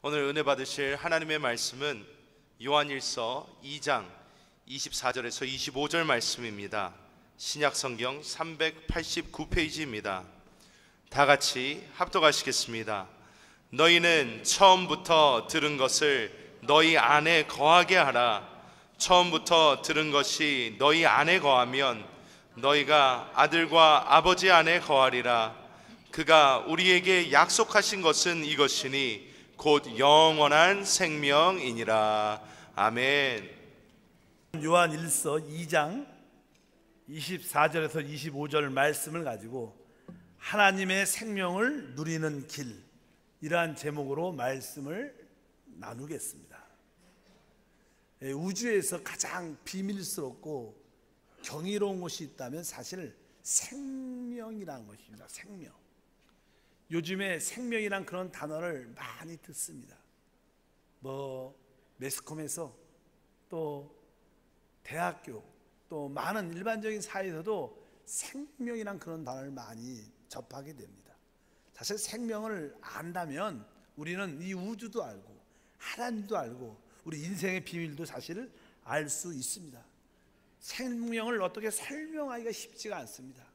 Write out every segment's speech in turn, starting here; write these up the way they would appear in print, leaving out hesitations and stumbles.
오늘 은혜 받으실 하나님의 말씀은 요한일서 2장 24절에서 25절 말씀입니다. 신약성경 389페이지입니다. 다 같이 합독하시겠습니다. 너희는 처음부터 들은 것을 너희 안에 거하게 하라. 처음부터 들은 것이 너희 안에 거하면 너희가 아들과 아버지 안에 거하리라. 그가 우리에게 약속하신 것은 이것이니 곧 영원한 생명이니라. 아멘. 요한일서 2장 24절에서 25절 말씀을 가지고 하나님의 생명을 누리는 길, 이러한 제목으로 말씀을 나누겠습니다. 우주에서 가장 비밀스럽고 경이로운 것이 있다면 사실 생명이라는 것입니다. 생명. 요즘에 생명이란 그런 단어를 많이 듣습니다. 매스컴에서 또 대학교 또 많은 일반적인 사회에서도 생명이란 그런 단어를 많이 접하게 됩니다. 사실 생명을 안다면 우리는 이 우주도 알고 하나님도 알고 우리 인생의 비밀도 사실 알 수 있습니다. 생명을 어떻게 설명하기가 쉽지가 않습니다.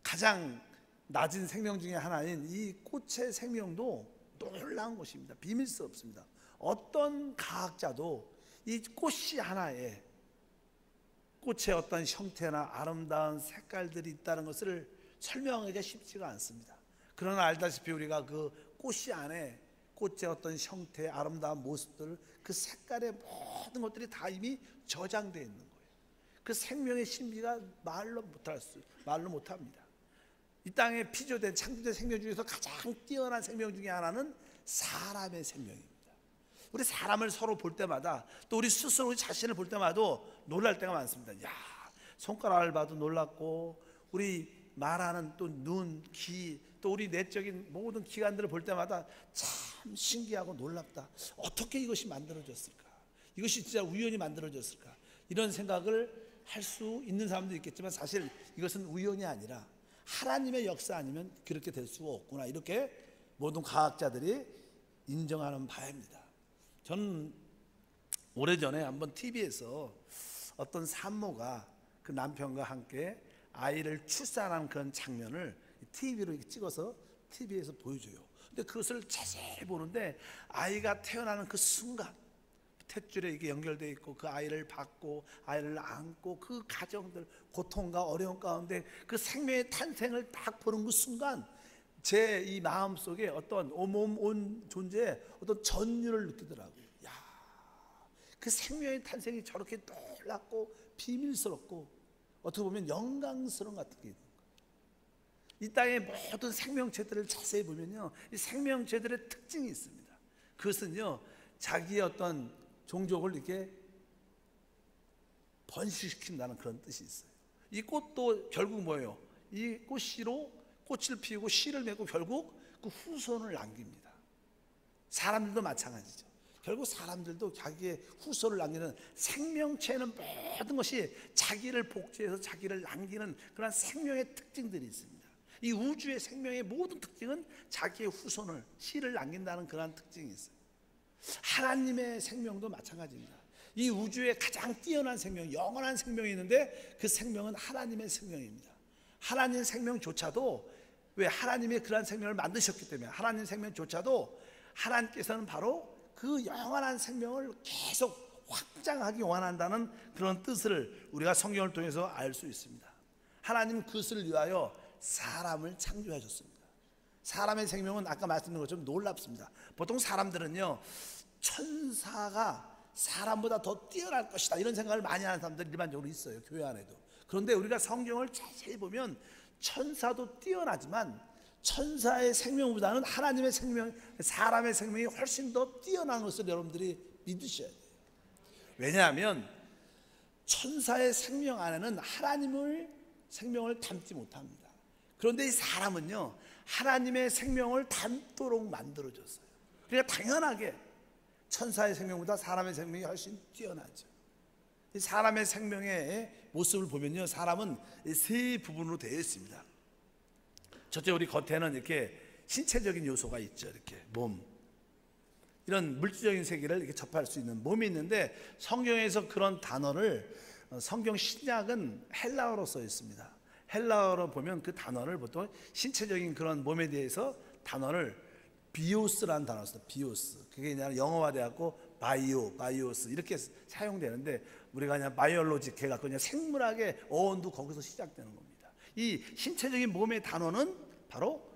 가장 낮은 생명 중에 하나인 이 꽃의 생명도 놀라운 것입니다. 비밀스럽습니다. 어떤 과학자도 이 꽃이 하나에 꽃의 어떤 형태나 아름다운 색깔들이 있다는 것을 설명하기가 쉽지가 않습니다. 그러나 알다시피 우리가 그 꽃이 안에 꽃의 어떤 형태, 아름다운 모습들, 그 색깔의 모든 것들이 다 이미 저장되어 있는 거예요. 그 생명의 신비가 말로 못합니다. 이 땅에 피조된 창조된 생명 중에서 가장 뛰어난 생명 중에 하나는 사람의 생명입니다. 우리 사람을 서로 볼 때마다 또 우리 스스로 우리 자신을 볼 때마다 놀랄 때가 많습니다. 야, 손가락을 봐도 놀랍고 우리 말하는 또 눈, 귀, 또 우리 내적인 모든 기관들을 볼 때마다 참 신기하고 놀랍다. 어떻게 이것이 만들어졌을까? 이것이 진짜 우연히 만들어졌을까? 이런 생각을 할 수 있는 사람도 있겠지만 사실 이것은 우연이 아니라 하나님의 역사 아니면 그렇게 될 수가 없구나, 이렇게 모든 과학자들이 인정하는 바입니다. 저는 오래전에 한번 TV에서 어떤 산모가 그 남편과 함께 아이를 출산한 그런 장면을 TV로 찍어서 TV에서 보여줘요. 근데 그것을 자세히 보는데 아이가 태어나는 그 순간 탯줄에 이게 연결되어 있고 그 아이를 받고 아이를 안고 그 가정들 고통과 어려움 가운데 그 생명의 탄생을 딱 보는 그 순간 제 이 마음속에 어떤 온 존재에 어떤 전율을 느끼더라고요. 야, 그 생명의 탄생이 저렇게 놀랍고 비밀스럽고 어떻게 보면 영광스러운 같은 게 있는 거예요. 이 땅의 모든 생명체들을 자세히 보면요, 이 생명체들의 특징이 있습니다. 그것은요, 자기의 어떤 종족을 이렇게 번식시킨다는 그런 뜻이 있어요. 이 꽃도 결국 뭐예요? 이 꽃씨로 꽃을 피우고 씨를 맺고 결국 그 후손을 남깁니다. 사람들도 마찬가지죠. 결국 사람들도 자기의 후손을 남기는, 생명체는 모든 것이 자기를 복제해서 자기를 남기는 그런 생명의 특징들이 있습니다. 이 우주의 생명의 모든 특징은 자기의 후손을, 씨를 남긴다는 그런 특징이 있어요. 하나님의 생명도 마찬가지입니다. 이 우주에 가장 뛰어난 생명, 영원한 생명이 있는데 그 생명은 하나님의 생명입니다. 하나님의 생명조차도, 왜? 하나님의 그러한 생명을 만드셨기 때문에 하나님의 생명조차도 하나님께서는 바로 그 영원한 생명을 계속 확장하기 원한다는 그런 뜻을 우리가 성경을 통해서 알 수 있습니다. 하나님은 그것을 위하여 사람을 창조하셨습니다. 사람의 생명은 아까 말씀드린 것처럼 놀랍습니다. 보통 사람들은요, 천사가 사람보다 더 뛰어날 것이다, 이런 생각을 많이 하는 사람들이 일반적으로 있어요, 교회 안에도. 그런데 우리가 성경을 자세히 보면 천사도 뛰어나지만 천사의 생명보다는 하나님의 생명, 사람의 생명이 훨씬 더 뛰어난 것을 여러분들이 믿으셔야 돼요. 왜냐하면 천사의 생명 안에는 하나님의 생명을 담지 못합니다. 그런데 이 사람은요, 하나님의 생명을 담도록 만들어졌어요. 그러니까 당연하게 천사의 생명보다 사람의 생명이 훨씬 뛰어나죠. 이 사람의 생명의 모습을 보면요, 사람은 세 부분으로 되어 있습니다. 첫째, 우리 겉에는 이렇게 신체적인 요소가 있죠. 이렇게 몸, 이런 물질적인 세계를 이렇게 접할 수 있는 몸이 있는데, 성경에서 그런 단어를 성경 신약은 헬라어로 써 있습니다. 헬라어로 보면 그 단어를 보통 신체적인 그런 몸에 대해서 단어를 비오스라는 단어를 써요. 비오스. 그게 그냥 영어화돼갖고 바이오스 이렇게 사용되는데, 우리가 그냥 바이올로직 해갖고 그냥 생물학의 어원도 거기서 시작되는 겁니다. 이 신체적인 몸의 단어는 바로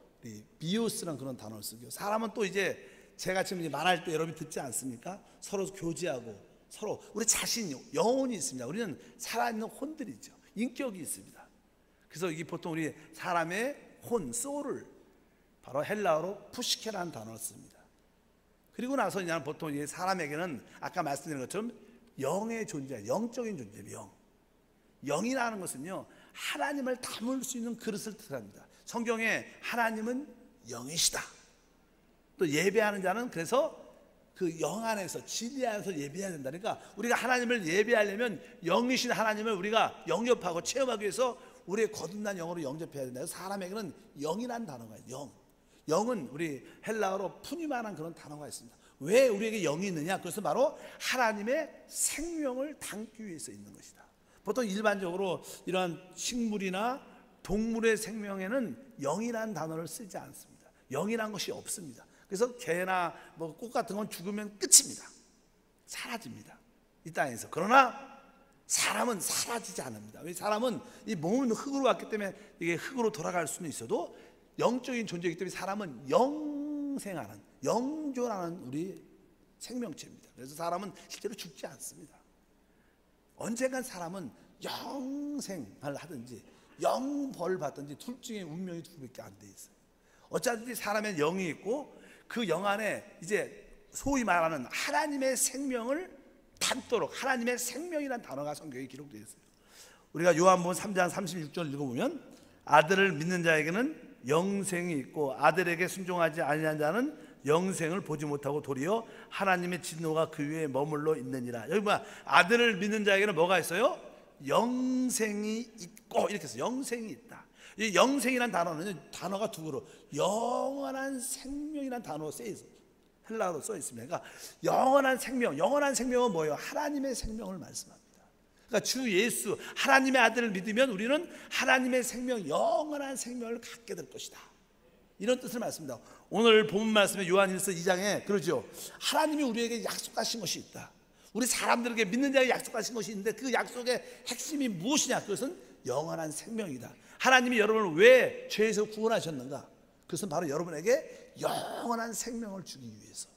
비오스라는 그런 단어를 쓰고, 사람은 또 이제 제가 지금 말할 때 여러분이 듣지 않습니까? 서로 교제하고 서로 우리 자신 영혼이 있습니다. 우리는 살아있는 혼들이죠. 인격이 있습니다. 그래서 이게 보통 우리 사람의 혼, 소울을 바로 헬라어로 푸시케라는 단어를 씁니다. 그리고 나서 그냥 보통 이 사람에게는 아까 말씀드린 것처럼 영의 존재, 영적인 존재예요. 영이라는 것은요, 하나님을 담을 수 있는 그릇을 뜻합니다. 성경에 하나님은 영이시다. 또 예배하는 자는 그래서 그 영 안에서, 진리 안에서 예배해야 된다. 그러니까 우리가 하나님을 예배하려면 영이신 하나님을 우리가 영접하고 체험하기 위해서 우리의 거듭난 영으로 영접해야 된다. 그래서 사람에게는 영이라는 단어가 있어요. 영은 우리 헬라어로 푸니마라는 그런 단어가 있습니다. 왜 우리에게 영이 있느냐? 그것은 바로 하나님의 생명을 담기 위해서 있는 것이다. 보통 일반적으로 이러한 식물이나 동물의 생명에는 영이라는 단어를 쓰지 않습니다. 영이라는 것이 없습니다. 그래서 개나 뭐 꽃 같은 건 죽으면 끝입니다. 사라집니다, 이 땅에서. 그러나 사람은 사라지지 않습니다. 왜? 사람은 이 몸은 흙으로 왔기 때문에 이게 흙으로 돌아갈 수는 있어도 영적인 존재이기 때문에 사람은 영생하는, 영존하는 우리 생명체입니다. 그래서 사람은 실제로 죽지 않습니다. 언젠간 사람은 영생을 하든지 영벌 받든지 둘 중에 운명이 두 개밖에 안 돼 있어요. 어차피 사람의 영이 있고 그 영 안에 이제 소위 말하는 하나님의 생명을 담도록, 하나님의 생명이라는 단어가 성경에 기록되어 있어요. 우리가 요한복음 3장 36절 읽어보면, 아들을 믿는 자에게는 영생이 있고 아들에게 순종하지 아니한 자는 영생을 보지 못하고 도리어 하나님의 진노가 그 위에 머물러 있느니라. 여기 뭐야? 아들을 믿는 자에게는 뭐가 있어요? 영생이 있고, 이렇게 해서 영생이 있다. 이 영생이라는 단어는 단어가 두 개로 영원한 생명이라는 단어로 써 있어요. 헬라어로 써 있습니다. 그러니까 영원한 생명, 영원한 생명은 뭐예요? 하나님의 생명을 말씀합니다. 그러니까 주 예수, 하나님의 아들을 믿으면 우리는 하나님의 생명, 영원한 생명을 갖게 될 것이다. 이런 뜻을 말씀합니다. 오늘 본 말씀에 요한일서 2장에 그러죠. 하나님이 우리에게 약속하신 것이 있다. 우리 사람들에게 믿는 자에게 약속하신 것이 있는데 그 약속의 핵심이 무엇이냐? 그것은 영원한 생명이다. 하나님이 여러분을 왜 죄에서 구원하셨는가? 그것은 바로 여러분에게 영원한 생명을 주기 위해서.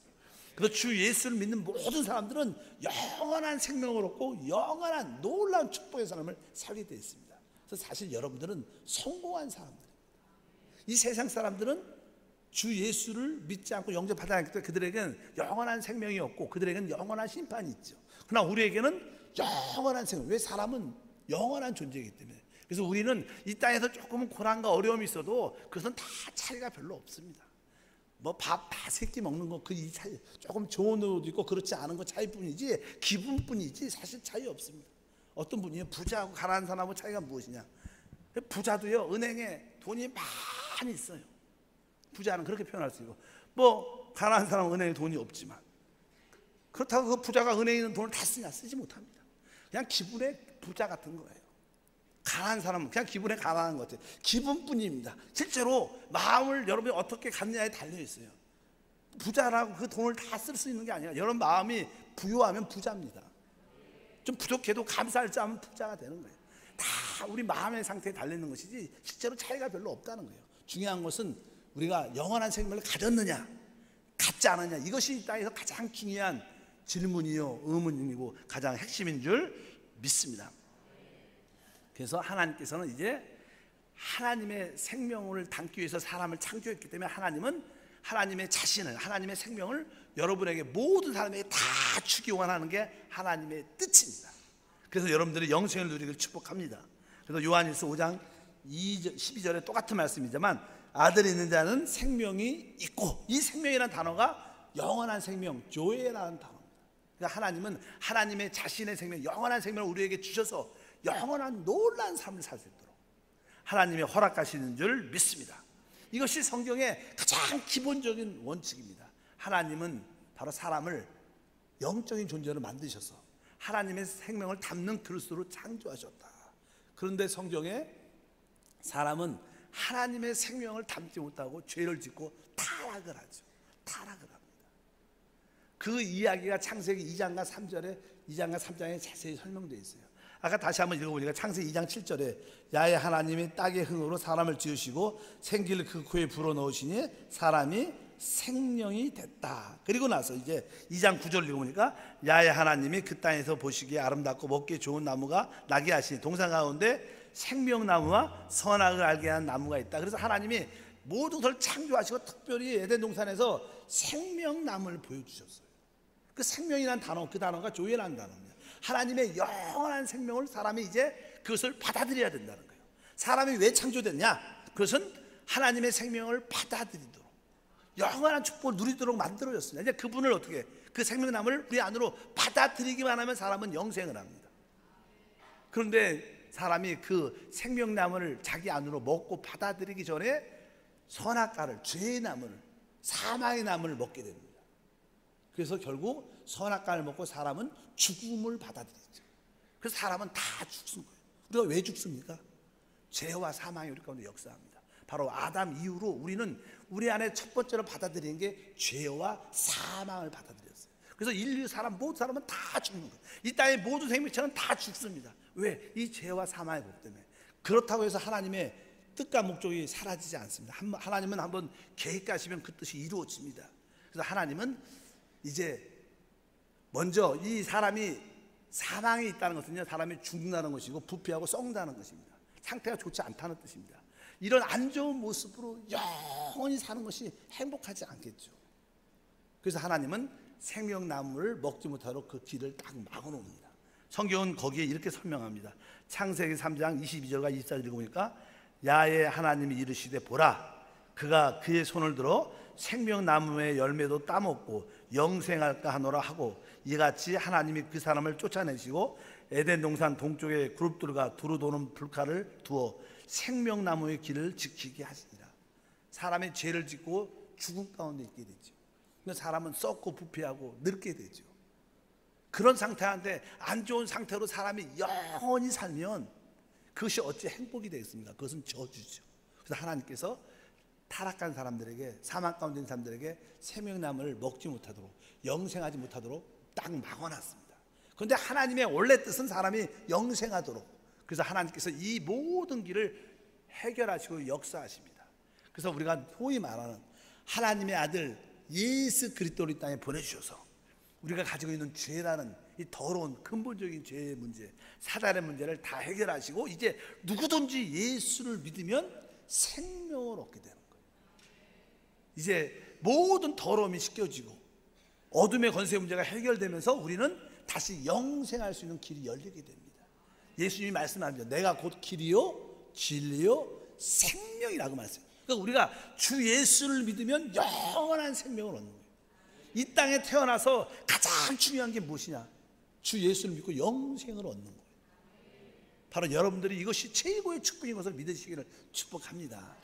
그래서 주 예수를 믿는 모든 사람들은 영원한 생명을 얻고 영원한 놀라운 축복의 삶을 살게 되어 있습니다. 그래서 사실 여러분들은 성공한 사람들입니다. 이 세상 사람들은 주 예수를 믿지 않고 영접하지 않기 때문에 그들에게는 영원한 생명이 없고 그들에게는 영원한 심판이 있죠. 그러나 우리에게는 영원한 생명. 왜? 사람은 영원한 존재이기 때문에. 그래서 우리는 이 땅에서 조금은 고난과 어려움이 있어도 그것은 다 차이가 별로 없습니다. 뭐 밥 다 세 끼 먹는 거 그 이 차이, 조금 좋은 옷도 있고 그렇지 않은 거 차이뿐이지 기분뿐이지 사실 차이 없습니다. 어떤 분이 부자하고 가난한 사람하고 차이가 무엇이냐? 부자도요, 은행에 돈이 많이 있어요. 부자는 그렇게 표현할 수 있고, 뭐 가난한 사람은 은행에 돈이 없지만 그렇다고 그 부자가 은행에 있는 돈을 다 쓰냐? 쓰지 못합니다. 그냥 기분의 부자 같은 거예요. 가난한 사람은 그냥 기분에 가난한 것 같아요. 기분뿐입니다. 실제로 마음을 여러분이 어떻게 갖느냐에 달려 있어요. 부자라고 그 돈을 다 쓸 수 있는 게 아니라 여러분 마음이 부유하면 부자입니다. 좀 부족해도 감사할 줄 알면 부자가 되는 거예요. 다 우리 마음의 상태에 달려있는 것이지 실제로 차이가 별로 없다는 거예요. 중요한 것은 우리가 영원한 생명을 가졌느냐 갖지 않았냐, 이것이 이 땅에서 가장 중요한 질문이요 의문이고 가장 핵심인 줄 믿습니다. 그래서 하나님께서는 이제 하나님의 생명을 담기 위해서 사람을 창조했기 때문에 하나님은 하나님의 자신을, 하나님의 생명을 여러분에게, 모든 사람에게 다 주기 원하는 게 하나님의 뜻입니다. 그래서 여러분들이 영생을 누리기를 축복합니다. 그래서 요한일서 5장 12절에 똑같은 말씀이지만, 아들이 있는 자는 생명이 있고, 이 생명이라는 단어가 영원한 생명, 조에라는 단어입니다. 그러니까 하나님은 하나님의 자신의 생명, 영원한 생명을 우리에게 주셔서 영원한 놀라운 삶을 살 수 있도록 하나님이 허락하시는 줄 믿습니다. 이것이 성경의 가장 기본적인 원칙입니다. 하나님은 바로 사람을 영적인 존재로 만드셔서 하나님의 생명을 담는 그릇으로 창조하셨다. 그런데 성경에 사람은 하나님의 생명을 담지 못하고 죄를 짓고 타락을 하죠. 타락을 합니다. 그 이야기가 창세기 2장과 3장에 자세히 설명되어 있어요. 아까 다시 한번 읽어보니까 창세기 2장 7절에 야훼 하나님이 땅의 흥으로 사람을 지으시고 생기를 그 코에 불어넣으시니 사람이 생명이 됐다. 그리고 나서 이제 2장 9절 읽어보니까 야훼 하나님이 그 땅에서 보시기에 아름답고 먹기에 좋은 나무가 나게 하시니 동산 가운데 생명나무와 선악을 알게 한 나무가 있다. 그래서 하나님이 모든 것을 창조하시고 특별히 에덴 동산에서 생명나무를 보여주셨어요. 그 생명이라는 단어, 그 단어가 조엘이라는 단어입니다. 하나님의 영원한 생명을 사람이 이제 그것을 받아들여야 된다는 거예요. 사람이 왜 창조됐냐? 그것은 하나님의 생명을 받아들이도록 영원한 축복을 누리도록 만들어졌습니다. 이제 그분을 어떻게 그 생명나무를 우리 안으로 받아들이기만 하면 사람은 영생을 합니다. 그런데 사람이 그 생명나무를 자기 안으로 먹고 받아들이기 전에 선악과를, 죄의 나무를, 사망의 나무를 먹게 됩니다. 그래서 결국 선악과를 먹고 사람은 죽음을 받아들이죠. 그래서 사람은 다 죽는 거예요. 우리가 왜 죽습니까? 죄와 사망이 우리 가운데 역사합니다. 바로 아담 이후로 우리는 우리 안에 첫 번째로 받아들이는 게 죄와 사망을 받아들였어요. 그래서 인류 사람 모든 사람은 다 죽는 거예요. 이 땅의 모든 생명체는 다 죽습니다. 왜? 이 죄와 사망의 법 때문에. 그렇다고 해서 하나님의 뜻과 목적이 사라지지 않습니다. 하나님은 한번 계획하시면 그 뜻이 이루어집니다. 그래서 하나님은 이제 먼저 이 사람이 사망이 있다는 것은요, 사람이 죽는다는 것이고 부패하고 썩는다는 것입니다. 상태가 좋지 않다는 뜻입니다. 이런 안 좋은 모습으로 영원히 사는 것이 행복하지 않겠죠. 그래서 하나님은 생명나무를 먹지 못하도록 그 길을 딱 막아놓습니다. 성경은 거기에 이렇게 설명합니다. 창세기 3장 22절과 24절 읽어보니까 야훼 하나님이 이르시되 보라 그가 그의 손을 들어 생명나무의 열매도 따먹고 영생할까 하노라 하고 이같이 하나님이 그 사람을 쫓아내시고 에덴 동산 동쪽에 그룹들과 두루 도는 불칼을 두어 생명나무의 길을 지키게 하시니라. 사람의 죄를 짓고 죽음 가운데 있게 되죠. 사람은 썩고 부패하고 늙게 되죠. 그런 상태한테 안 좋은 상태로 사람이 영원히 살면 그것이 어찌 행복이 되겠습니까? 그것은 저주죠. 그래서 하나님께서 타락한 사람들에게, 사망 가운데 있는 사람들에게 생명나무를 먹지 못하도록, 영생하지 못하도록 딱 막아놨습니다. 그런데 하나님의 원래 뜻은 사람이 영생하도록, 그래서 하나님께서 이 모든 길을 해결하시고 역사하십니다. 그래서 우리가 소위 말하는 하나님의 아들 예수 그리스도를 이 땅에 보내주셔서 우리가 가지고 있는 죄라는 이 더러운 근본적인 죄의 문제, 사단의 문제를 다 해결하시고 이제 누구든지 예수를 믿으면 생명을 얻게 되는 거예요. 이제 모든 더러움이 씻겨지고 어둠의 권세 문제가 해결되면서 우리는 다시 영생할 수 있는 길이 열리게 됩니다. 예수님이 말씀하십니다. 내가 곧 길이요 진리요 생명이라고 말씀해요. 그러니까 우리가 주 예수를 믿으면 영원한 생명을 얻는 거예요. 이 땅에 태어나서 가장 중요한 게 무엇이냐? 주 예수를 믿고 영생을 얻는 거예요. 바로 여러분들이 이것이 최고의 축복인 것을 믿으시기를 축복합니다.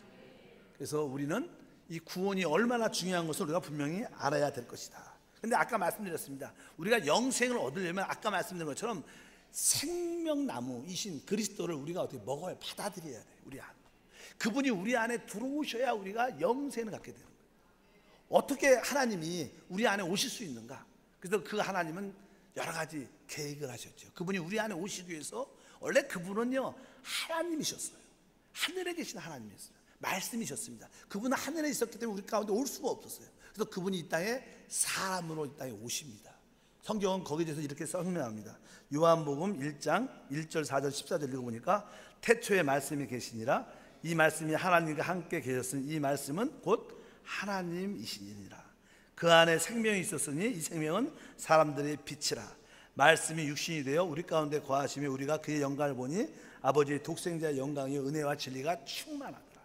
그래서 우리는 이 구원이 얼마나 중요한 것을 우리가 분명히 알아야 될 것이다. 근데 아까 말씀드렸습니다. 우리가 영생을 얻으려면 아까 말씀드린 것처럼 생명나무이신 그리스도를 우리가 어떻게 먹어야, 받아들여야 돼요. 우리 안에. 그분이 우리 안에 들어오셔야 우리가 영생을 갖게 되는 거예요. 어떻게 하나님이 우리 안에 오실 수 있는가? 그래서 그 하나님은 여러 가지 계획을 하셨죠. 그분이 우리 안에 오시기 위해서 원래 그분은요 하나님이셨어요. 하늘에 계신 하나님이었어요. 말씀이셨습니다. 그분은 하늘에 있었기 때문에 우리 가운데 올 수가 없었어요. 그래서 그분이 이 땅에 사람으로 이 땅에 오십니다. 성경은 거기에 대해서 이렇게 설명합니다. 요한복음 1장 1절 4절 14절 읽어보니까 태초에 말씀이 계시니라 이 말씀이 하나님과 함께 계셨으니 이 말씀은 곧 하나님이시니라. 그 안에 생명이 있었으니 이 생명은 사람들의 빛이라. 말씀이 육신이 되어 우리 가운데 거하시며 우리가 그의 영광을 보니 아버지의 독생자의 영광이 은혜와 진리가 충만하더라.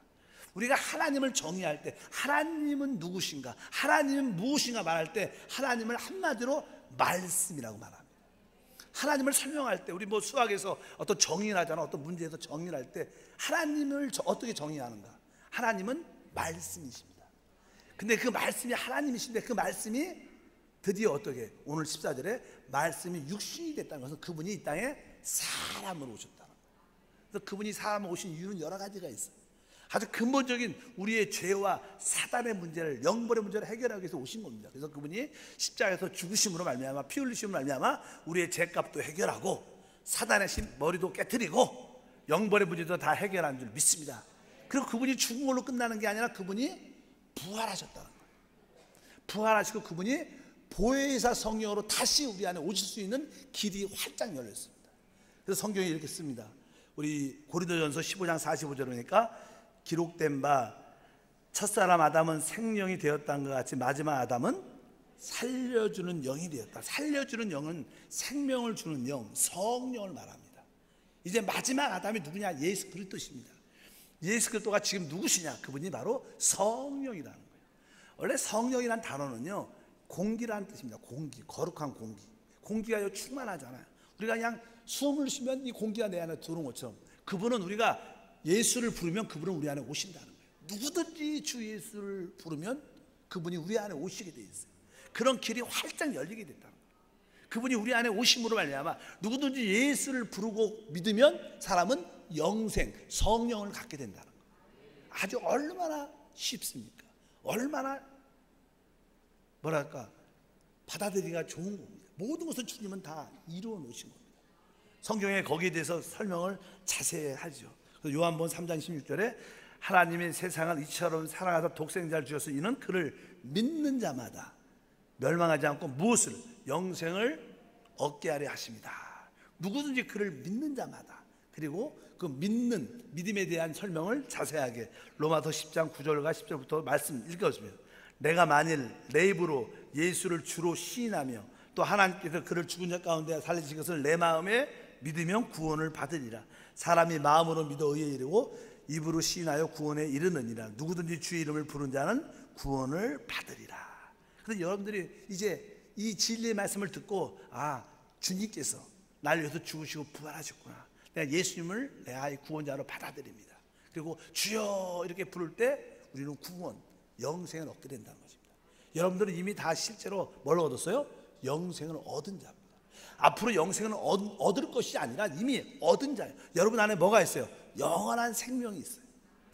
우리가 하나님을 정의할 때 하나님은 누구신가, 하나님은 무엇인가 말할 때 하나님을 한마디로 말씀이라고 말합니다. 하나님을 설명할 때 우리 뭐 수학에서 어떤 정의를 하잖아. 어떤 문제에서 정의를 할 때 하나님을 어떻게 정의하는가? 하나님은 말씀이십니다. 근데 그 말씀이 하나님이신데 그 말씀이 드디어 어떻게 오늘 14절에 말씀이 육신이 됐다는 것은 그분이 이 땅에 사람으로 오셨다는 거예요. 그래서 그분이 사람으로 오신 이유는 여러 가지가 있어요. 아주 근본적인 우리의 죄와 사단의 문제를, 영벌의 문제를 해결하기 위해서 오신 겁니다. 그래서 그분이 십자가에서 죽으심으로 말미암아, 피 흘리심으로 말미암아 우리의 죄값도 해결하고 사단의 머리도 깨트리고 영벌의 문제도 다 해결한 줄 믿습니다. 그리고 그분이 죽은 걸로 끝나는 게 아니라 그분이 부활하셨다는 거예요. 부활하시고 그분이 보혜사 성령으로 다시 우리 안에 오실 수 있는 길이 활짝 열렸습니다. 그래서 성경이 이렇게 씁니다. 우리 고린도전서 15장 45절에 보니까 기록된 바 첫사람 아담은 생명이 되었다는 것 같이 마지막 아담은 살려주는 영이 되었다. 살려주는 영은 생명을 주는 영, 성령을 말합니다. 이제 마지막 아담이 누구냐? 예수 그리스도십니다. 예수 그리스도가 지금 누구시냐? 그분이 바로 성령이라는 거예요. 원래 성령이란 단어는요, 공기라는 뜻입니다. 공기, 거룩한 공기. 공기가 충만하잖아요. 우리가 그냥 숨을 쉬면 이 공기가 내 안에 들어온 것처럼 그분은 우리가 예수를 부르면 그분은 우리 안에 오신다는 거예요. 누구든지 주 예수를 부르면 그분이 우리 안에 오시게 돼 있어요. 그런 길이 활짝 열리게 됐다는 거예요. 그분이 우리 안에 오심으로 말미암아 누구든지 예수를 부르고 믿으면 사람은 영생, 성령을 갖게 된다는 거예요. 아주 얼마나 쉽습니까? 얼마나 뭐랄까 받아들이기가 좋은 겁니다. 모든 것을 주님은 다 이루어 놓으신 겁니다. 성경에 거기에 대해서 설명을 자세히 하죠. 요한복음 3장 16절에 하나님이 세상을 이처럼 사랑하사 독생자를 주셔서 이는 그를 믿는 자마다 멸망하지 않고 무엇을? 영생을 얻게 하려 하십니다. 누구든지 그를 믿는 자마다. 그리고 그 믿음에 대한 설명을 자세하게 로마서 10장 9절과 10절부터 말씀 읽어주면, 내가 만일 내 입으로 예수를 주로 시인하며 또 하나님께서 그를 죽은 자 가운데 살리신 것을 내 마음에 믿으면 구원을 받으리라. 사람이 마음으로 믿어 의에 이르고 입으로 시인하여 구원에 이르느니라. 누구든지 주의 이름을 부른 자는 구원을 받으리라. 그래서 여러분들이 이제 이 진리의 말씀을 듣고, 아, 주님께서 나를 위해서 죽으시고 부활하셨구나, 내가 예수님을 내 아이 구원자로 받아들입니다. 그리고 주여 이렇게 부를 때 우리는 구원, 영생을 얻게 된다는 것입니다. 여러분들은 이미 다 실제로 뭘 얻었어요? 영생을 얻은 자입니다. 앞으로 영생을 얻을 것이 아니라 이미 얻은 자예요. 여러분 안에 뭐가 있어요? 영원한 생명이 있어요.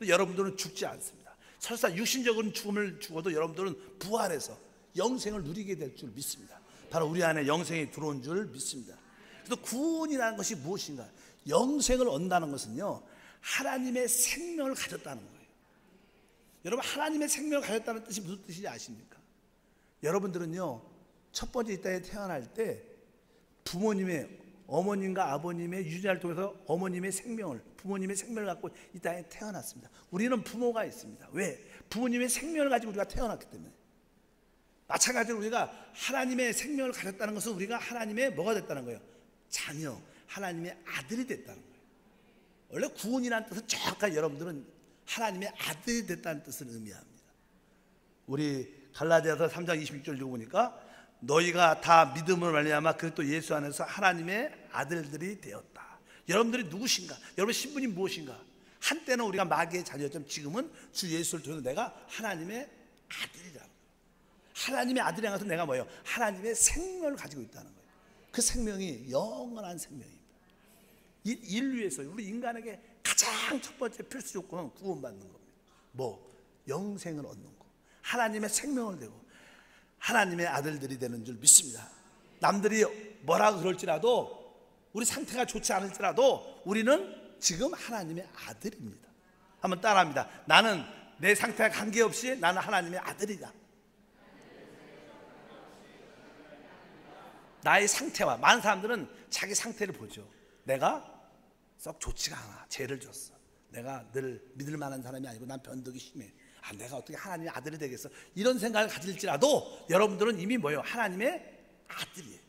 여러분들은 죽지 않습니다. 설사 육신적인 죽음을 죽어도 여러분들은 부활해서 영생을 누리게 될 줄 믿습니다. 바로 우리 안에 영생이 들어온 줄 믿습니다. 그래서 구원이라는 것이 무엇인가? 영생을 얻는다는 것은요, 하나님의 생명을 가졌다는 거예요. 여러분, 하나님의 생명을 가졌다는 뜻이 무슨 뜻인지 아십니까? 여러분들은요, 첫 번째 이 땅에 태어날 때 부모님의, 어머님과 아버님의 유전자를 통해서 어머님의 생명을, 부모님의 생명을 갖고 이 땅에 태어났습니다. 우리는 부모가 있습니다. 왜? 부모님의 생명을 가지고 우리가 태어났기 때문에. 마찬가지로 우리가 하나님의 생명을 가졌다는 것은 우리가 하나님의 뭐가 됐다는 거예요? 자녀, 하나님의 아들이 됐다는 거예요. 원래 구원이라는 뜻은 정확하게 여러분들은 하나님의 아들이 됐다는 뜻을 의미합니다. 우리 갈라디아서 3장 26절 읽어보니까 너희가 다 믿음으로 말미암아 그리스도 예수 안에서 하나님의 아들들이 되었다. 여러분들이 누구신가? 여러분 신분이 무엇인가? 한때는 우리가 마귀의 자녀였지만 지금은 주 예수를 통해서 내가 하나님의 아들이라는 거예요. 하나님의 아들이라는 것은 내가 뭐예요? 하나님의 생명을 가지고 있다는 거예요. 그 생명이 영원한 생명입니다. 이 인류에서 우리 인간에게 가장 첫 번째 필수 조건은 구원받는 겁니다. 뭐? 영생을 얻는 거, 하나님의 생명을 되고 하나님의 아들들이 되는 줄 믿습니다. 남들이 뭐라 그럴지라도, 우리 상태가 좋지 않을지라도 우리는 지금 하나님의 아들입니다. 한번 따라합니다. 나는 내 상태와 관계없이 나는 하나님의 아들이다. 나의 상태와, 많은 사람들은 자기 상태를 보죠. 내가 썩 좋지가 않아, 죄를 졌어, 내가 늘 믿을 만한 사람이 아니고 난 변덕이 심해, 아, 내가 어떻게 하나님의 아들이 되겠어, 이런 생각을 가질지라도 여러분들은 이미 뭐예요? 하나님의 아들이에요.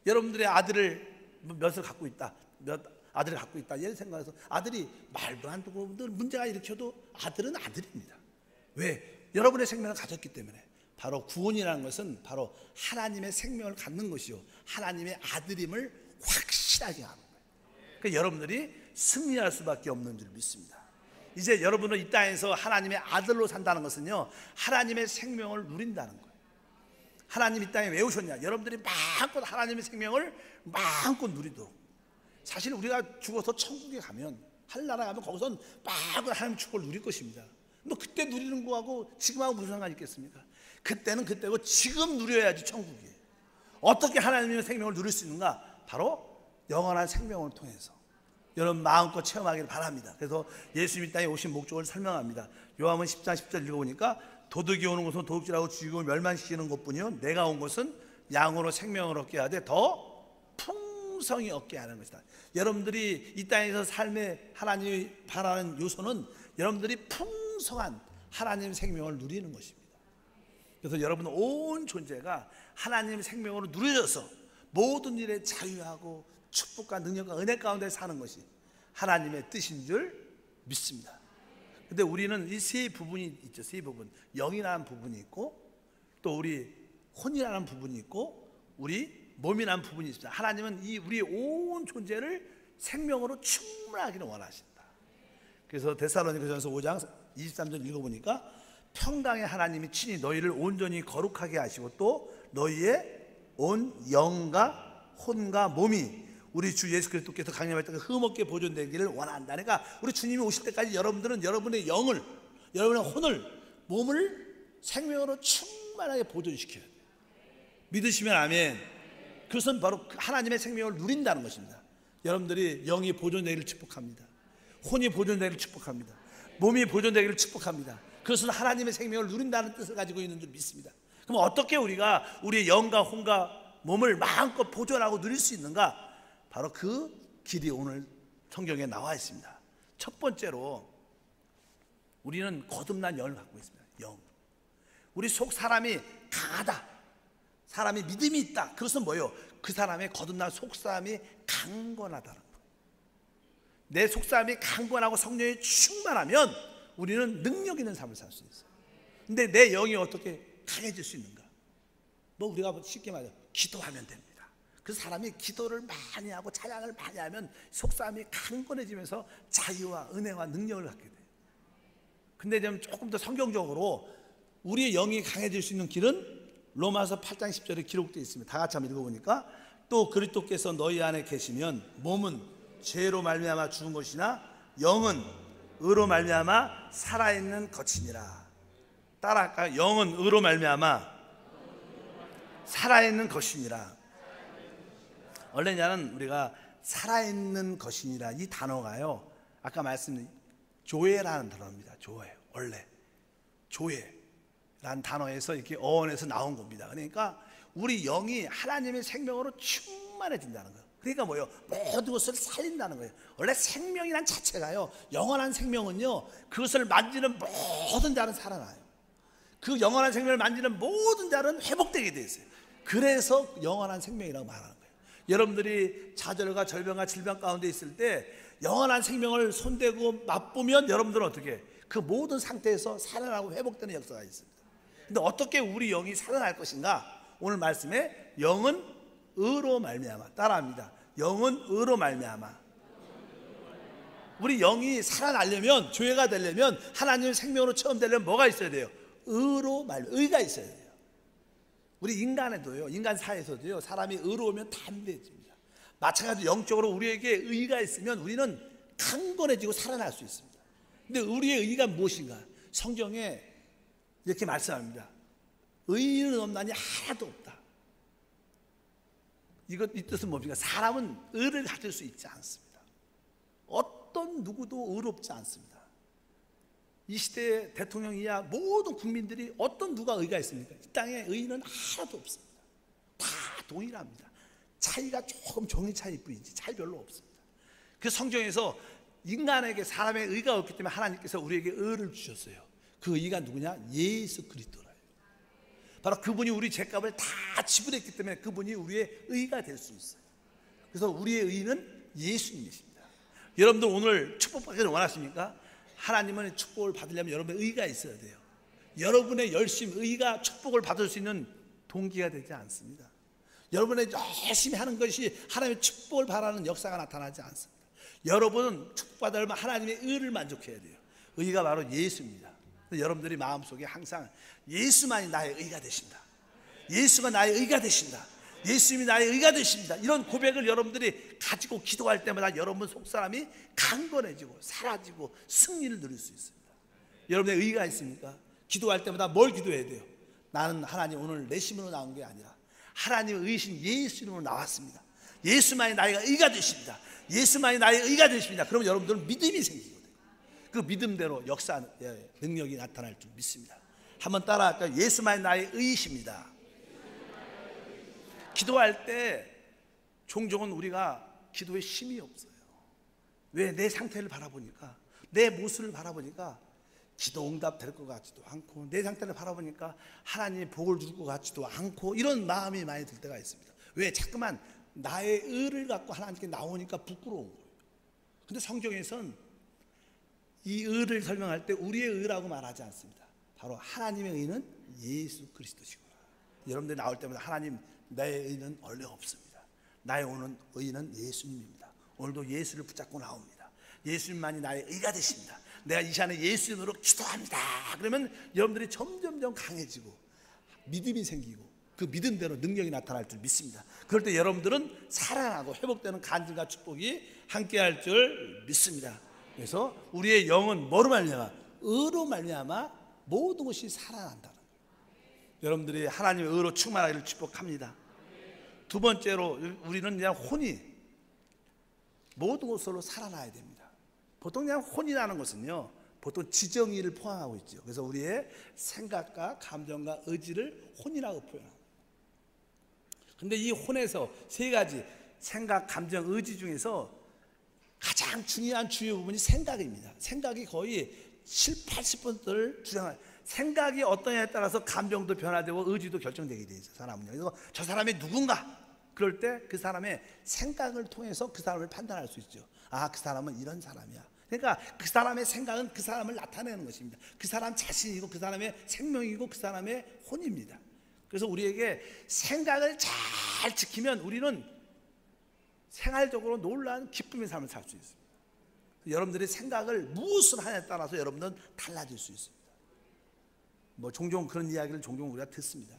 여러분들의 아들을 몇을 갖고 있다, 몇 아들을 갖고 있다, 이런 생각해서 아들이 말도 안 듣고 문제가 일으켜도 아들은 아들입니다. 왜? 여러분의 생명을 가졌기 때문에. 바로 구원이라는 것은 바로 하나님의 생명을 갖는 것이요, 하나님의 아들임을 확실하게 하는 거예요. 그러니까 여러분들이 승리할 수밖에 없는 줄 믿습니다. 이제 여러분은 이 땅에서 하나님의 아들로 산다는 것은요, 하나님의 생명을 누린다는 거예요. 하나님 이 땅에 왜 오셨냐? 여러분들이 마음껏 하나님의 생명을 마음껏 누리도록. 사실 우리가 죽어서 천국에 가면, 하늘나라에 가면 거기선 마음껏 하나님의 축복을 누릴 것입니다. 뭐 그때 누리는 거하고 지금하고 무슨 상관이 있겠습니까? 그때는 그때고 지금 누려야지 천국이에요. 어떻게 하나님의 생명을 누릴 수 있는가? 바로 영원한 생명을 통해서 여러분 마음껏 체험하기를 바랍니다. 그래서 예수님이 땅에 오신 목적을 설명합니다. 요한복음 10장 10절 읽어보니까 도둑이 오는 것은 도둑질하고 죽이고 멸망시키는 것뿐이요 내가 온 것은 양으로 생명을 얻게 하되 더 풍성히 얻게 하는 것이다. 여러분들이 이 땅에서 삶의 하나님이 바라는 요소는 여러분들이 풍성한 하나님의 생명을 누리는 것입니다. 그래서 여러분 온 존재가 하나님의 생명으로 누려져서 모든 일에 자유하고 축복과 능력과 은혜 가운데 사는 것이 하나님의 뜻인 줄 믿습니다. 근데 우리는 이 세 부분이 있죠. 세 부분. 영이라는 부분이 있고 또 우리 혼이라는 부분이 있고 우리 몸이라는 부분이 있습니다. 하나님은 이 우리 온 존재를 생명으로 충만하기를 원하신다. 그래서 데살로니가전서 5장 23절 읽어보니까 평강의 하나님이 친히 너희를 온전히 거룩하게 하시고 또 너희의 온 영과 혼과 몸이 우리 주 예수 그리스도께서 강림할 때까지 흠없게 보존되기를 원한다. 그러니까 우리 주님이 오실 때까지 여러분들은 여러분의 영을, 여러분의 혼을, 몸을 생명으로 충만하게 보존시켜야 돼요. 믿으시면 아멘. 그것은 바로 하나님의 생명을 누린다는 것입니다. 여러분들이 영이 보존되기를 축복합니다. 혼이 보존되기를 축복합니다. 몸이 보존되기를 축복합니다. 그것은 하나님의 생명을 누린다는 뜻을 가지고 있는 줄 믿습니다. 그럼 어떻게 우리가 우리의 영과 혼과 몸을 마음껏 보존하고 누릴 수 있는가? 바로 그 길이 오늘 성경에 나와 있습니다. 첫 번째로 우리는 거듭난 영을 갖고 있습니다. 영. 우리 속 사람이 강하다, 사람이 믿음이 있다. 그것은 뭐예요? 그 사람의 거듭난 속 사람이 강건하다는 거예요. 내 속 사람이 강건하고 성령이 충만하면 우리는 능력 있는 삶을 살 수 있어요. 근데 내 영이 어떻게 강해질 수 있는가? 뭐 우리가 쉽게 말해서 기도하면 됩니다. 그 사람이 기도를 많이 하고 찬양을 많이 하면 속사람이 강건해지면서 자유와 은혜와 능력을 갖게 돼요. 근데 조금 더 성경적으로 우리의 영이 강해질 수 있는 길은 로마서 8장 10절에 기록되어 있습니다. 다 같이 한번 읽어보니까 또 그리스도께서 너희 안에 계시면 몸은 죄로 말미암아 죽은 것이나 영은 의로 말미암아 살아있는 것이니라. 따라할까요? 영은 의로 말미암아 살아있는 것이니라. 원래는 우리가 살아있는 것이니라 이 단어가요, 아까 말씀드린 조회라는 단어입니다. 조회. 원래 조회라는 단어에서 이렇게 어원에서 나온 겁니다. 그러니까 우리 영이 하나님의 생명으로 충만해진다는 거예요. 그러니까 뭐예요? 모든 것을 살린다는 거예요. 원래 생명이란 자체가요, 영원한 생명은요, 그것을 만지는 모든 자는 살아나요. 그 영원한 생명을 만지는 모든 자는 회복되게 돼 있어요. 그래서 영원한 생명이라고 말하는 거예요. 여러분들이 좌절과 절병과 질병 가운데 있을 때 영원한 생명을 손대고 맛보면 여러분들은 어떻게 그 모든 상태에서 살아나고 회복되는 역사가 있습니다. 근데 어떻게 우리 영이 살아날 것인가? 오늘 말씀에 영은 의로 말미암아. 따라합니다. 영은 의로 말미암아. 우리 영이 살아나려면, 조회가 되려면, 하나님의 생명으로 처음 되려면 뭐가 있어야 돼요? 의로 의가 있어야 돼요. 우리 인간에도요, 인간 사회에서도요, 사람이 의로우면 담대해집니다. 마찬가지로 영적으로 우리에게 의가 있으면 우리는 강건해지고 살아날 수 있습니다. 근데 우리의 의가 무엇인가? 성경에 이렇게 말씀합니다. 의는 없나니 하나도 없다. 이 뜻은 뭡니까? 사람은 의를 가질 수 있지 않습니다. 어떤 누구도 의롭지 않습니다. 이 시대의 대통령이야 모든 국민들이 어떤 누가 의가 있습니까? 이 땅에 의는 하나도 없습니다. 다 동일합니다. 차이가 조금 종이 차이일 뿐이지 차이 별로 없습니다. 그 성경에서 인간에게 사람의 의가 없기 때문에 하나님께서 우리에게 의를 주셨어요. 그 의가 누구냐? 예수 그리스도라요. 바로 그분이 우리 죄값을 다 지불했기 때문에 그분이 우리의 의가 될 수 있어요. 그래서 우리의 의는 예수님이십니다. 여러분들 오늘 축복받기를 원하십니까? 하나님은 축복을 받으려면 여러분의 의가 있어야 돼요. 여러분의 열심, 의가 축복을 받을 수 있는 동기가 되지 않습니다. 여러분의 열심히 하는 것이 하나님의 축복을 바라는 역사가 나타나지 않습니다. 여러분은 축복받으려면 하나님의 의를 만족해야 돼요. 의가 바로 예수입니다. 여러분들이 마음속에 항상 예수만이 나의 의가 되신다. 예수가 나의 의가 되신다. 예수님이 나의 의가 되십니다. 이런 고백을 여러분들이 가지고 기도할 때마다 여러분 속사람이 강건해지고 사라지고 승리를 누릴 수 있습니다. 여러분의 의가 있습니까? 기도할 때마다 뭘 기도해야 돼요? 나는 하나님 오늘 내 힘으로 나온 게 아니라 하나님의 의신 예수 이름으로 나왔습니다. 예수만이 나의 의가 되십니다. 예수만이 나의 의가 되십니다. 그러면 여러분들은 믿음이 생기거든요. 그 믿음대로 역사 능력이 나타날 줄 믿습니다. 한번 따라할까요? 예수만이 나의 의이십니다. 기도할 때 종종은 우리가 기도에 힘이 없어요. 왜? 내 상태를 바라보니까, 내 모습을 바라보니까 기도 응답될 것 같지도 않고, 내 상태를 바라보니까 하나님이 복을 줄 것 같지도 않고, 이런 마음이 많이 들 때가 있습니다. 왜? 자꾸만 나의 의를 갖고 하나님께 나오니까 부끄러운 거예요. 근데 성경에서는 이 의를 설명할 때 우리의 의라고 말하지 않습니다. 바로 하나님의 의는 예수 그리스도시구나. 여러분들이 나올 때마다 하나님 나의 의는 원래 없습니다. 나의 오는 의는 예수님입니다. 오늘도 예수를 붙잡고 나옵니다. 예수님만이 나의 의가 되십니다. 내가 이 시간에 예수님으로 기도합니다. 그러면 여러분들이 점점점 강해지고 믿음이 생기고 그 믿음대로 능력이 나타날 줄 믿습니다. 그럴 때 여러분들은 살아나고 회복되는 간증과 축복이 함께할 줄 믿습니다. 그래서 우리의 영은 뭐로 말미암아? 의로 말미암아 모든 것이 살아난다는 거예요. 여러분들이 하나님의 의로 충만하기를 축복합니다. 두 번째로 우리는 그냥 혼이 모든 것으로 살아나야 됩니다. 보통 그냥 혼이라는 것은요, 보통 지정의를 포함하고 있죠. 그래서 우리의 생각과 감정과 의지를 혼이라고 표현합니다. 근데 이 혼에서 세 가지 생각, 감정, 의지 중에서 가장 중요한 주요 부분이 생각입니다. 생각이 거의 70~80%를 주장해요. 생각이 어떠냐에 따라서 감정도 변화되고 의지도 결정되게 되어 있어요, 사람은요. 그래서 저 사람이 누군가, 그럴 때 그 사람의 생각을 통해서 그 사람을 판단할 수 있죠. 아, 그 사람은 이런 사람이야. 그러니까 그 사람의 생각은 그 사람을 나타내는 것입니다. 그 사람 자신이고 그 사람의 생명이고 그 사람의 혼입니다. 그래서 우리에게 생각을 잘 지키면 우리는 생활적으로 놀라운 기쁨의 삶을 살 수 있습니다. 여러분들의 생각을 무엇을 하냐에 따라서 여러분들은 달라질 수 있습니다. 뭐 종종 그런 이야기를 종종 우리가 듣습니다.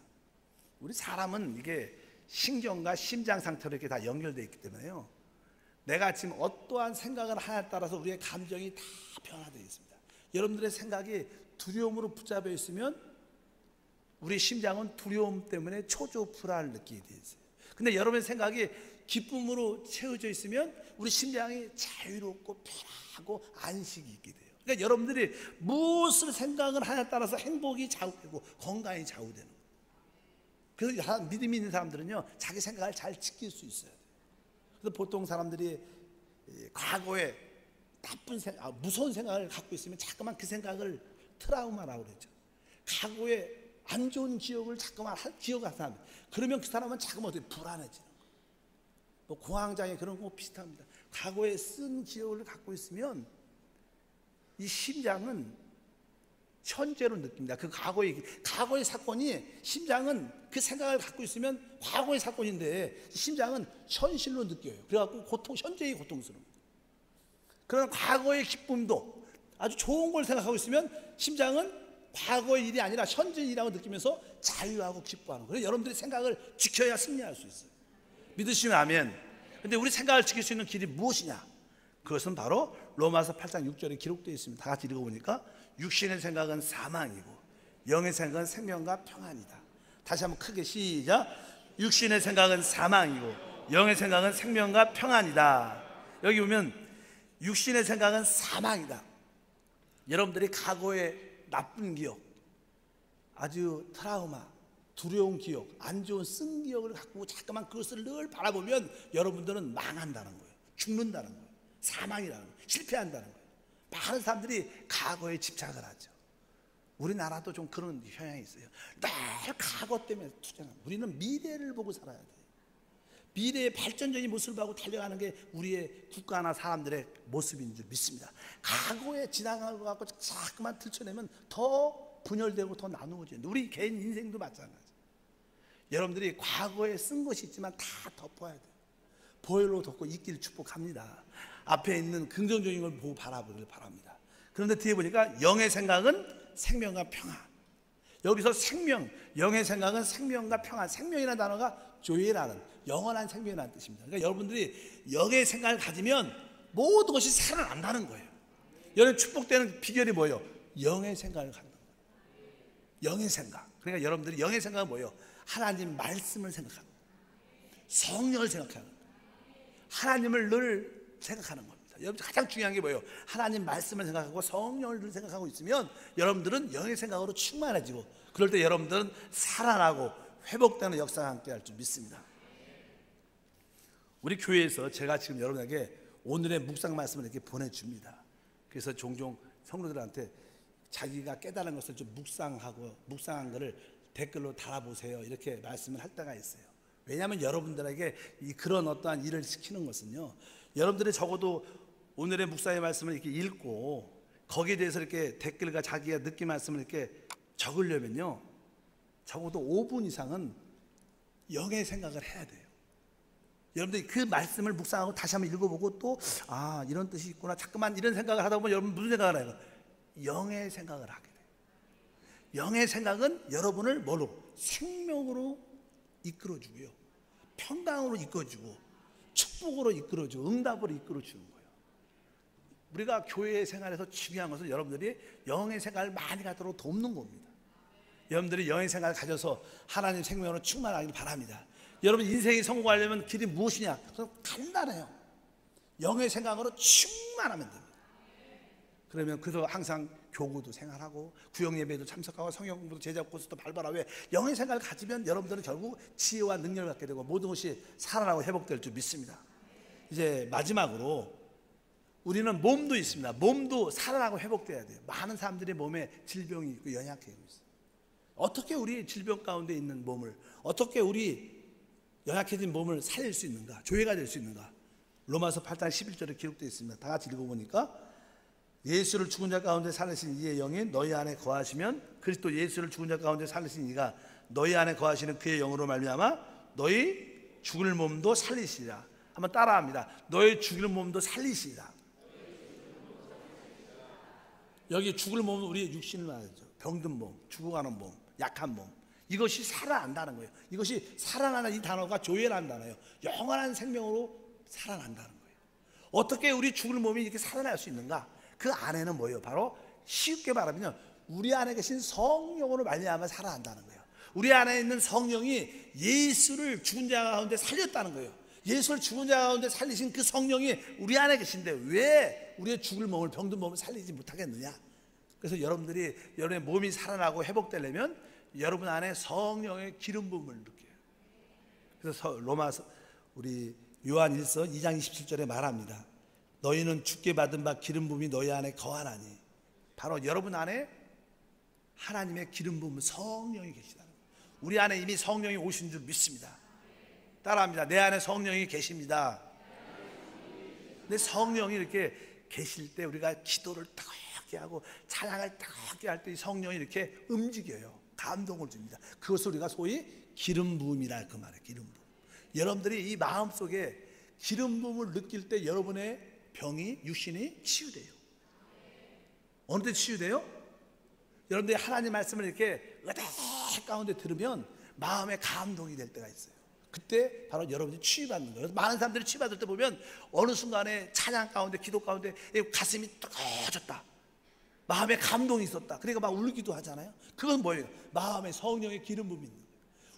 우리 사람은 이게 신경과 심장 상태로 이렇게 다 연결되어 있기 때문에요, 내가 지금 어떠한 생각을 하냐에 따라서 우리의 감정이 다 변화되어 있습니다. 여러분들의 생각이 두려움으로 붙잡혀 있으면 우리 심장은 두려움 때문에 초조불안을 느끼게 되어 있어요. 근데 여러분의 생각이 기쁨으로 채워져 있으면 우리 심장이 자유롭고 편하고 안식이 있게 돼요. 그러니까 여러분들이 무엇을 생각을 하냐에 따라서 행복이 좌우되고 건강이 좌우되는 거예요. 그래서 믿음이 있는 사람들은요, 자기 생각을 잘 지킬 수 있어요. 그래서 보통 사람들이 과거에 나쁜 생각, 무서운 생각을 갖고 있으면 자꾸만 그 생각을 트라우마라고 그러죠. 과거에 안 좋은 기억을 자꾸만 기억하는 사람, 그러면 그 사람은 자꾸만 어떻게 불안해지는 거예요. 또 공황장애 그런 거 비슷합니다. 과거에 쓴 기억을 갖고 있으면 이 심장은 현재로 느낍니다. 그 과거의 사건이, 심장은 그 생각을 갖고 있으면 과거의 사건인데 심장은 현실로 느껴요. 그래갖고 현재의 고통스러웁니다. 그런 과거의 기쁨도 아주 좋은 걸 생각하고 있으면 심장은 과거의 일이 아니라 현재 일이라고 느끼면서 자유하고 기뻐하는 거예요. 여러분들이 생각을 지켜야 승리할 수 있어요. 믿으시면 아멘. 근데 우리 생각을 지킬 수 있는 길이 무엇이냐? 그것은 바로 로마서 8장 6절에 기록되어 있습니다. 다 같이 읽어보니까 육신의 생각은 사망이고 영의 생각은 생명과 평안이다. 다시 한번 크게 시작. 육신의 생각은 사망이고 영의 생각은 생명과 평안이다. 여기 보면 육신의 생각은 사망이다. 여러분들이 과거의 나쁜 기억, 아주 트라우마, 두려운 기억, 안 좋은 쓴 기억을 갖고 잠깐만 그것을 늘 바라보면 여러분들은 망한다는 거예요. 죽는다는 거예요. 사망이라는 거예요. 실패한다는 거예요. 많은 사람들이 과거에 집착을 하죠. 우리나라도 좀 그런 현상이 있어요. 늘 과거 때문에 투쟁하는. 우리는 미래를 보고 살아야 돼요. 미래의 발전적인 모습을 보고 달려가는 게 우리의 국가나 사람들의 모습인 줄 믿습니다. 과거에 지나간 것 갖고 자꾸만 들춰내면 더 분열되고 더 나누어지는데, 우리 개인 인생도 마찬가지. 여러분들이 과거에 쓴 것이 있지만 다 덮어야 돼요. 보혈로 덮고 있기를 축복합니다. 앞에 있는 긍정적인 걸 보고 바라보길 바랍니다. 그런데 뒤에 보니까 영의 생각은 생명과 평안. 여기서 생명, 영의 생각은 생명과 평안, 생명이라는 단어가 조이라는 영원한 생명이라는 뜻입니다. 그러니까 여러분들이 영의 생각을 가지면 모든 것이 살아난다는 거예요. 여러분 축복되는 비결이 뭐예요? 영의 생각을 갖는 거예요. 영의 생각. 그러니까 여러분들이 영의 생각은 뭐예요? 하나님 말씀을 생각하는 거예요. 성령을 생각하는 거예요. 하나님을 늘 생각하는 겁니다. 여러분 가장 중요한 게 뭐예요? 하나님 말씀을 생각하고 성령을 늘 생각하고 있으면 여러분들은 영의 생각으로 충만해지고, 그럴 때 여러분들은 살아나고 회복되는 역사가 함께 할 줄 믿습니다. 우리 교회에서 제가 지금 여러분에게 오늘의 묵상 말씀을 이렇게 보내줍니다. 그래서 종종 성도들한테 자기가 깨달은 것을 좀 묵상한 것을 댓글로 달아보세요, 이렇게 말씀을 할 때가 있어요. 왜냐하면 여러분들에게 그런 어떠한 일을 시키는 것은요, 여러분들이 적어도 오늘의 묵상의 말씀을 이렇게 읽고 거기에 대해서 이렇게 댓글과 자기가 느낀 말씀을 이렇게 적으려면요, 적어도 5분 이상은 영의 생각을 해야 돼요. 여러분들이 그 말씀을 묵상하고 다시 한번 읽어보고 또 이런 뜻이 있구나, 자꾸만 이런 생각을 하다 보면 여러분 무슨 생각을 해요? 영의 생각을 하게 돼요. 영의 생각은 여러분을 뭐로? 생명으로 이끌어주고요, 평강으로 이끌어주고, 축복으로 이끌어주고, 응답으로 이끌어주는 거예요. 우리가 교회 생활에서 중요한 것은 여러분들이 영의 생각을 많이 갖도록 돕는 겁니다. 여러분들이 영의 생각을 가져서 하나님 생명으로 충만하길 바랍니다. 여러분 인생이 성공하려면 길이 무엇이냐? 그럼 간단해요. 영의 생각으로 충만하면 됩니다. 그러면 그래서 항상 교구도 생활하고 구역 예배도 참석하고 성경 공부도 제자 코스도 발발하고, 왜? 영의 생각을 가지면 여러분들은 결국 지혜와 능력을 갖게 되고 모든 것이 살아나고 회복될 줄 믿습니다. 이제 마지막으로 우리는 몸도 있습니다. 몸도 살아나고 회복돼야 돼요. 많은 사람들이 몸에 질병이 있고 연약해지고 있어요. 어떻게 우리 질병 가운데 있는 몸을, 어떻게 우리 연약해진 몸을 살릴 수 있는가, 조회가 될 수 있는가? 로마서 8장 11절에 기록되어 있습니다. 다 같이 읽어보니까, 예수를 죽은 자 가운데 살리신 이의 영이 너희 안에 거하시면 그리스도 예수를 죽은 자 가운데 살리신 이가 너희 안에 거하시는 그의 영으로 말미암아 너희 죽을 몸도 살리시리라. 한번 따라합니다. 너희 죽을 몸도 살리시리라. 여기 죽을 몸은 우리의 육신을 말하죠. 병든 몸, 죽어가는 몸, 약한 몸, 이것이 살아난다는 거예요. 이것이 살아나는 이 단어가 조회라는 단어예요. 영원한 생명으로 살아난다는 거예요. 어떻게 우리 죽을 몸이 이렇게 살아날 수 있는가? 그 안에는 뭐예요? 바로 쉽게 말하면 우리 안에 계신 성령으로 말미암아 살아난다는 거예요. 우리 안에 있는 성령이 예수를 죽은 자 가운데 살렸다는 거예요. 예수를 죽은 자 가운데 살리신 그 성령이 우리 안에 계신데 왜 우리의 죽을 몸을, 병든 몸을 살리지 못하겠느냐? 그래서 여러분의 몸이 살아나고 회복되려면 여러분 안에 성령의 기름 부음을 느껴요. 그래서 로마서 우리 요한 1서 2장 27절에 말합니다. 너희는 주께 받은 바 기름 부음이 너희 안에 거하나니, 바로 여러분 안에 하나님의 기름 부음, 성령이 계시다는 거예요. 우리 안에 이미 성령이 오신 줄 믿습니다. 따라합니다. 내 안에 성령이 계십니다. 내 성령이 이렇게 계실 때 우리가 기도를 뜨겁게 하고 찬양을 뜨겁게 할 때 이 성령이 이렇게 움직여요. 감동을 줍니다. 그것을 우리가 소위 기름 부음이라 그 말이에요. 기름 부음. 여러분들이 이 마음속에 기름 부음을 느낄 때 여러분의 병이, 육신이 치유돼요. 어느 때 치유돼요? 여러분들이 하나님 말씀을 이렇게 으득 가운데 들으면 마음에 감동이 될 때가 있어요. 그때 바로 여러분이 치유받는 거예요. 많은 사람들이 치유받을 때 보면 어느 순간에 찬양 가운데, 기도 가운데 가슴이 뜨거워졌다, 마음에 감동이 있었다, 그러니까 막 울기도 하잖아요. 그건 뭐예요? 마음에 성령의 기름 부음이 있는 거예요.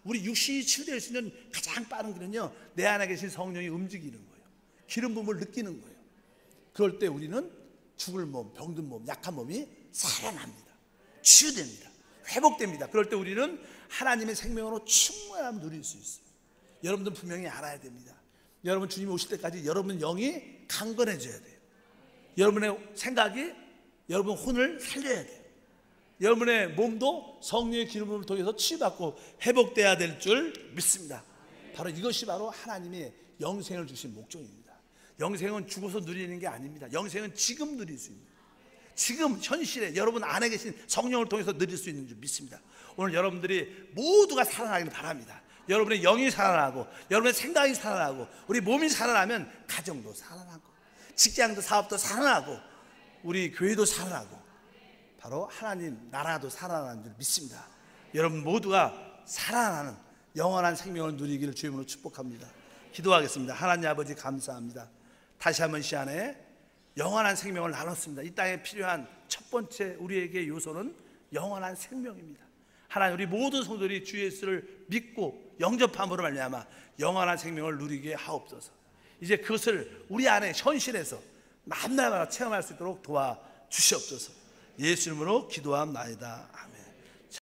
우리 육신이 치유될 수 있는 가장 빠른 길은요, 내 안에 계신 성령이 움직이는 거예요. 기름 부음을 느끼는 거예요. 그럴 때 우리는 죽을 몸, 병든 몸, 약한 몸이 살아납니다. 치유됩니다. 회복됩니다. 그럴 때 우리는 하나님의 생명으로 충만함을 누릴 수 있어요. 여러분들 분명히 알아야 됩니다. 여러분 주님 오실 때까지 여러분 영이 강건해져야 돼요. 여러분의 생각이 여러분 혼을 살려야 돼요. 여러분의 몸도 성령의 기름을 통해서 치유받고 회복돼야 될 줄 믿습니다. 바로 이것이 바로 하나님의 영생을 주신 목적입니다. 영생은 죽어서 누리는 게 아닙니다. 영생은 지금 누릴 수 있는, 지금 현실에 여러분 안에 계신 성령을 통해서 누릴 수 있는 줄 믿습니다. 오늘 여러분들이 모두가 살아나기를 바랍니다. 여러분의 영이 살아나고 여러분의 생각이 살아나고 우리 몸이 살아나면 가정도 살아나고 직장도 사업도 살아나고 우리 교회도 살아나고 바로 하나님 나라도 살아나는 줄 믿습니다. 여러분 모두가 살아나는 영원한 생명을 누리기를 주님으로 축복합니다. 기도하겠습니다. 하나님 아버지 감사합니다. 다시 한번 시간에 영원한 생명을 나눴습니다. 이 땅에 필요한 첫 번째 우리에게 요소는 영원한 생명입니다. 하나님, 우리 모든 성도들이 주 예수를 믿고 영접함으로 말미암아 영원한 생명을 누리게 하옵소서. 이제 그것을 우리 안에 현실에서 만날마다 체험할 수 있도록 도와주시옵소서. 예수 이름으로 기도함나이다. 아멘.